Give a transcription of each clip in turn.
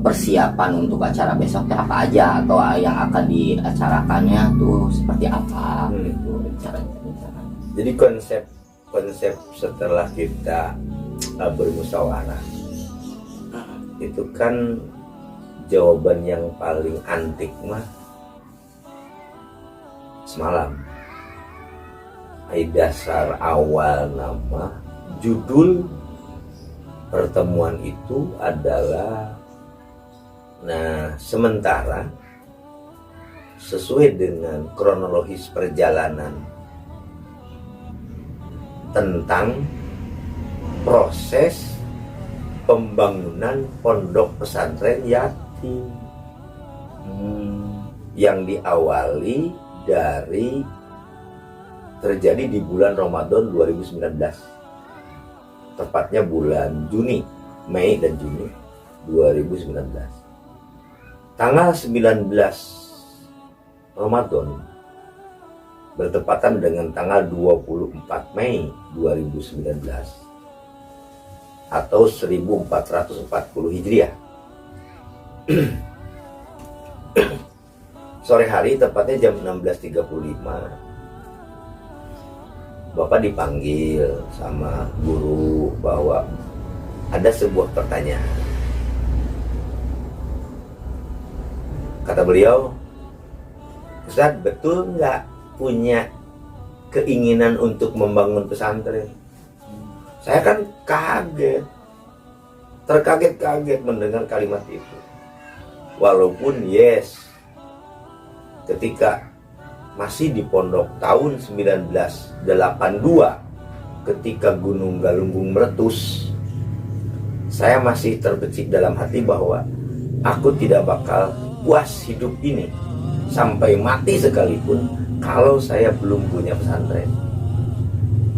persiapan untuk acara besoknya apa aja, atau yang akan diacarakannya tuh seperti apa gitu rencana. Jadi konsep setelah kita bermusyawarah itu kan jawaban yang paling antik mah semalam. Dasar awal nama judul pertemuan itu adalah, nah sementara sesuai dengan kronologis perjalanan tentang proses pembangunan pondok pesantren yatim yang diawali dari terjadi di bulan Ramadan 2019, tepatnya bulan Mei dan Juni 2019. Tanggal 19 Ramadan bertepatan dengan tanggal 24 Mei 2019 atau 1440 Hijriah. Sore hari tepatnya jam 16.35 Bapak dipanggil sama guru bahwa ada sebuah pertanyaan. Kata beliau, Ustaz, betul nggak punya keinginan untuk membangun pesantren? Saya kan kaget, terkaget-kaget mendengar kalimat itu. Walaupun ketika masih di pondok tahun 1982 ketika Gunung Galunggung meletus, saya masih terbesit dalam hati bahwa aku tidak bakal puas hidup ini sampai mati sekalipun kalau saya belum punya pesantren.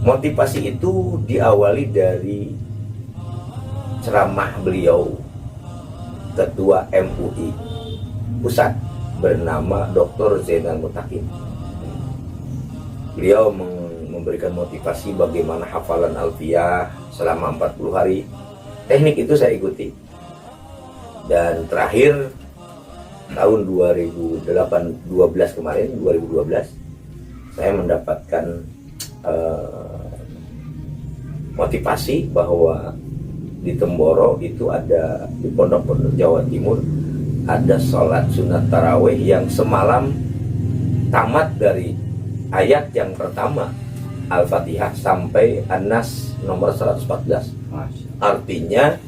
Motivasi itu diawali dari ceramah beliau, Ketua MUI Pusat bernama Dr. Zainal Mutakin. Beliau memberikan motivasi bagaimana hafalan alfiyah selama 40 hari. Teknik itu saya ikuti. Dan terakhir tahun 2012 kemarin, 2012, saya mendapatkan motivasi bahwa di Temboro itu ada, di pondok-pondok Jawa Timur, ada sholat sunat taraweh yang semalam tamat dari ayat yang pertama Al-Fatihah sampai An-Nas nomor 114. Artinya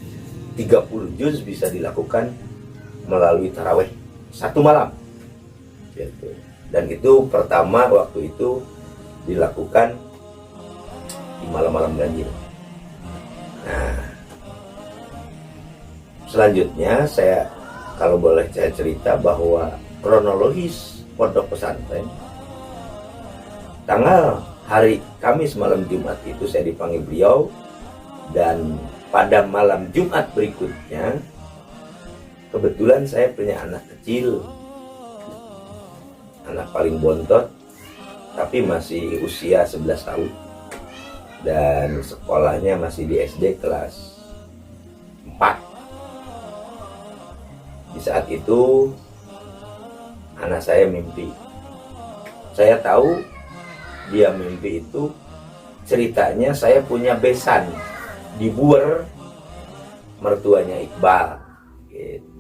30 juz bisa dilakukan melalui taraweh satu malam gitu. Dan itu pertama waktu itu dilakukan di malam-malam ganjil. Nah, selanjutnya saya, kalau boleh saya cerita bahwa kronologis pondok pesantren, tanggal hari Kamis malam Jumat itu saya dipanggil beliau, dan pada malam Jumat berikutnya kebetulan saya punya anak kecil, anak paling bontot tapi masih usia 11 tahun dan sekolahnya masih di SD kelas 4. Di saat itu anak saya mimpi. Saya tahu dia mimpi itu ceritanya saya punya besan di Buer, mertuanya Iqbal gitu.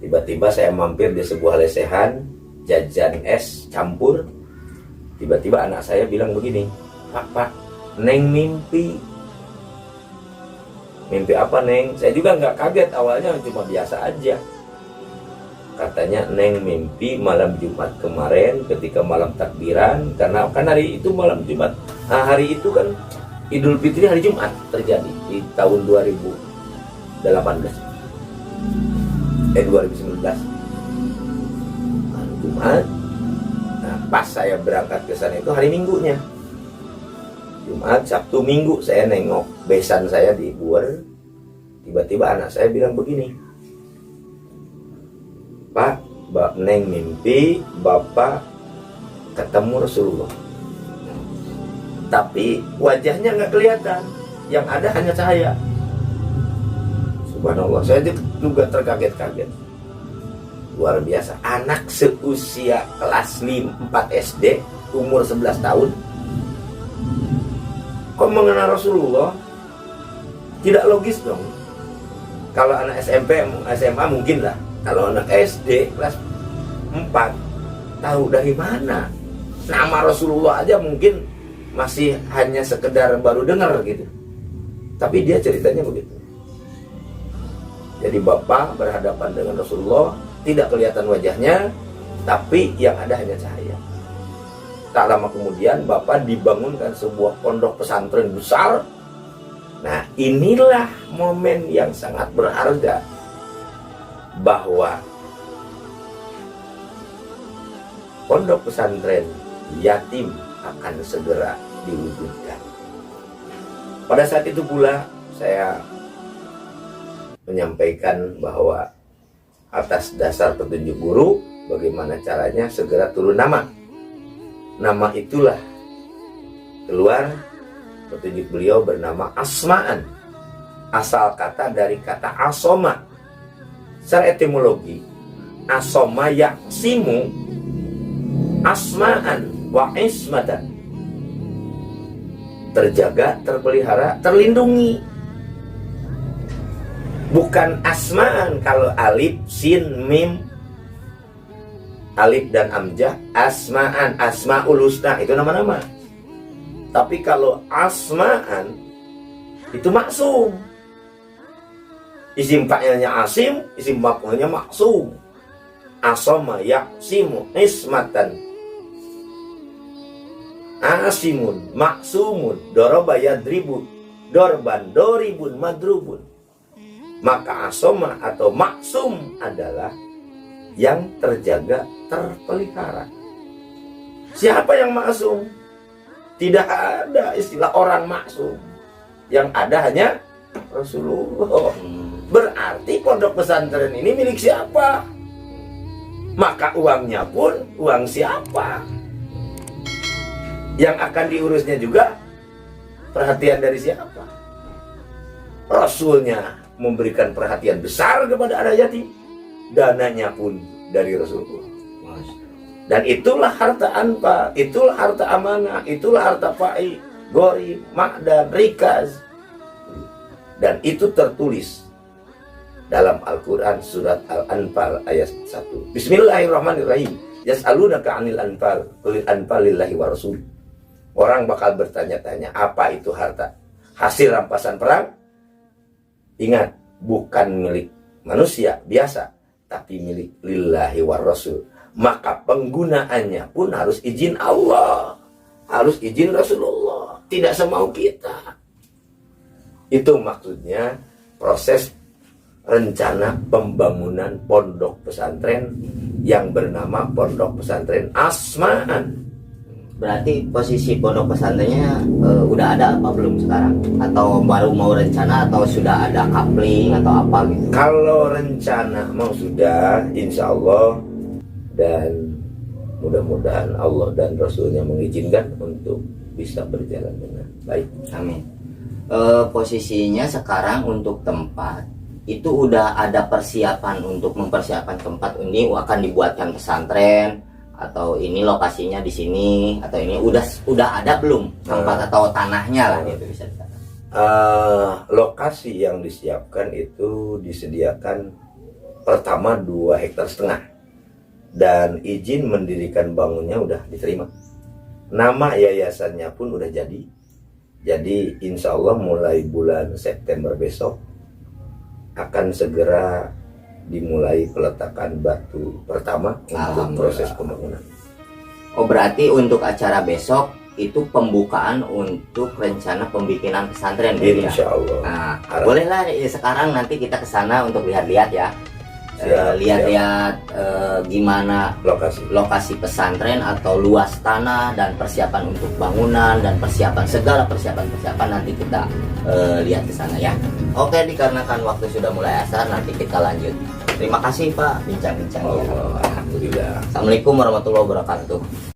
Tiba-tiba saya mampir di sebuah lesehan jajan es campur. Tiba-tiba anak saya bilang begini, "Pak, Neng mimpi." Mimpi apa, Neng? Saya juga nggak kaget, awalnya cuma biasa aja. Katanya, Neng mimpi malam Jumat kemarin ketika malam takbiran, karena kan hari itu malam Jumat. Nah, hari itu kan Idul Fitri hari Jumat terjadi di tahun 2019. 2019. Hari Jumat. Nah, pas saya berangkat ke sana itu hari Minggunya. Jumat, Sabtu, Minggu saya nengok besan saya di Buer. Tiba-tiba anak saya bilang begini, "Pak, Mbak Neng mimpi Bapak ketemu Rasulullah. Tapi wajahnya nggak kelihatan, yang ada hanya cahaya." Subhanallah, saya juga terkaget-kaget. Luar biasa, anak seusia kelas 4 SD, umur 11 tahun, kok mengenal Rasulullah? Tidak logis dong. Kalau anak SMP, SMA mungkin lah. Kalau anak SD, kelas 4, tahu dari mana? Nama Rasulullah aja mungkin masih hanya sekedar baru dengar gitu. Tapi dia ceritanya begitu. Jadi bapak berhadapan dengan Rasulullah, tidak kelihatan wajahnya, tapi yang ada hanya cahaya. Tak lama kemudian bapak dibangunkan sebuah pondok pesantren besar. Nah, inilah momen yang sangat berharga, bahwa pondok pesantren yatim akan segera diwujudkan. Pada saat itu pula saya menyampaikan bahwa atas dasar petunjuk guru, bagaimana caranya segera turun nama. Nama itulah keluar, petunjuk beliau bernama Asma'an. Asal kata dari kata asoma. Secara etimologi, asoma yaksimu, asma'an wa ismatan. Terjaga, terpelihara, terlindungi. Bukan asma'an. Kalau alif, sin, mim, alif dan amjah, asma'an, asma'ul husna, itu nama-nama. Tapi kalau asma'an, itu maksum. Isim fa'ilnya asim, isim maf'ulnya maksum. Asoma yaksimu ismatan, asimun maksumun, doroba yadribu, dorban doribun madrubun. Maka asoma atau maksum adalah yang terjaga, terpelihara. Siapa yang maksum? Tidak ada istilah orang maksum. Yang ada hanya Rasulullah. Berarti pondok pesantren ini milik siapa? Maka uangnya pun uang siapa? Yang akan diurusnya juga perhatian dari siapa? Rasulnya memberikan perhatian besar kepada anak yatim. Dananya pun dari Rasulullah. Dan itulah harta anfal, itulah harta amanah, itulah harta fa'i, gori, ma'dan, rikaz. Dan itu tertulis dalam Al-Quran surat Al-Anfal ayat 1. Bismillahirrahmanirrahim. Yas'alunaka 'anil anfal, qulil anfal lillahi wa rasul. Orang bakal bertanya-tanya, apa itu harta? Hasil rampasan perang? Ingat, bukan milik manusia biasa, tapi milik lillahi wa rasul. Maka penggunaannya pun harus izin Allah, harus izin Rasulullah, tidak semau kita. Itu maksudnya proses rencana pembangunan pondok pesantren yang bernama Pondok Pesantren Asma'an. Berarti posisi pondok pesantrennya udah ada apa belum sekarang? Atau baru mau rencana, atau sudah ada coupling atau apa gitu? Kalau rencana mau sudah, insya Allah, dan mudah-mudahan Allah dan Rasulnya mengizinkan untuk bisa berjalan dengan baik. Amin. Posisinya sekarang untuk tempat itu udah ada persiapan untuk mempersiapkan tempat ini akan dibuatkan pesantren, atau ini lokasinya di sini, atau ini udah ada belum tempat atau tanahnya lah gitu bisa dikatakan. Lokasi yang disiapkan itu disediakan pertama 2,5 hektar dan izin mendirikan bangunnya udah diterima. Nama yayasannya pun udah jadi. Jadi insya Allah mulai bulan September besok akan segera dimulai peletakan batu pertama untuk proses pembangunan. Oh, berarti untuk acara besok itu pembukaan untuk rencana pembikinan pesantren gitu ya? Insya Allah. Nah, bolehlah sekarang nanti kita ke sana untuk lihat-lihat ya. Lihat-lihat gimana lokasi pesantren atau luas tanah dan persiapan untuk bangunan dan segala persiapan nanti kita lihat ke sana ya. Oke, dikarenakan waktu sudah mulai asar, nanti kita lanjut. Terima kasih Pak bincang-bincangnya. Alhamdulillah. Assalamualaikum warahmatullahi wabarakatuh.